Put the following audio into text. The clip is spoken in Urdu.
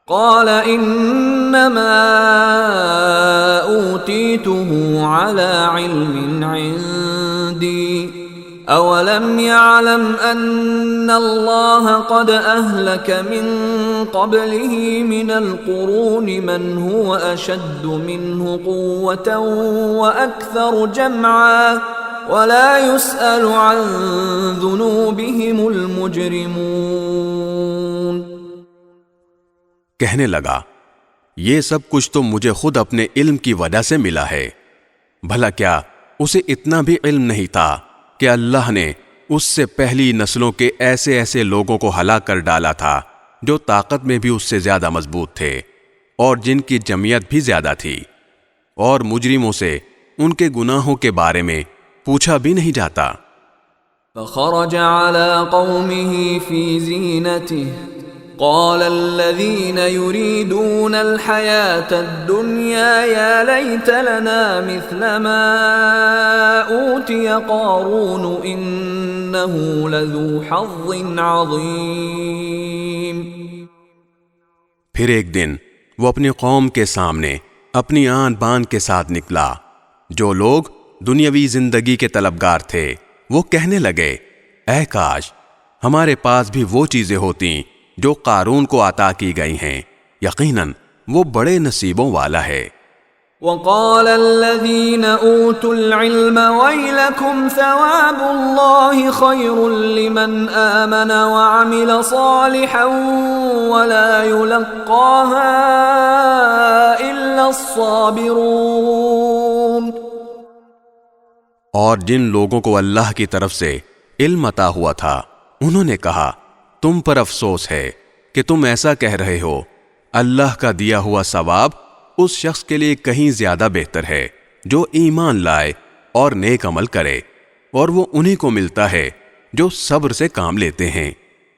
قال انما اوتیته على علم عندي اولم يعلم ان الله قد اهلك من قبله من القرون من هو اشد منه قوة واكثر جمعا ولا يسأل عن ذنوبهم المجرمون۔ کہنے لگا یہ سب کچھ تو مجھے خود اپنے علم کی وجہ سے ملا ہے، بھلا کیا اسے اتنا بھی علم نہیں تھا کہ اللہ نے اس سے پہلی نسلوں کے ایسے ایسے لوگوں کو ہلاک کر ڈالا تھا جو طاقت میں بھی اس سے زیادہ مضبوط تھے اور جن کی جمعیت بھی زیادہ تھی، اور مجرموں سے ان کے گناہوں کے بارے میں پوچھا بھی نہیں جاتا۔ فخرج على قومه في زينته قال الذين يريدون الحياة الدنيا يا ليت لنا مثل ما أوتي قارون إنه لذو حظ عظيم۔ پھر ایک دن وہ اپنی قوم کے سامنے اپنی آن بان کے ساتھ نکلا۔ جو لوگ دنیاوی زندگی کے طلبگار تھے وہ کہنے لگے اے کاش ہمارے پاس بھی وہ چیزیں ہوتیں جو قارون کو عطا کی گئی ہیں، یقیناً وہ بڑے نصیبوں والا ہے۔ وقال الذين اوتوا العلم ويلكم ثواب الله خير لمن آمن وعمل صالحا ولا يلقاها الا الصابرون۔ اور جن لوگوں کو اللہ کی طرف سے علم عطا ہوا تھا انہوں نے کہا تم پر افسوس ہے کہ تم ایسا کہہ رہے ہو، اللہ کا دیا ہوا ثواب اس شخص کے لیے کہیں زیادہ بہتر ہے جو ایمان لائے اور نیک عمل کرے، اور وہ انہی کو ملتا ہے جو صبر سے کام لیتے ہیں۔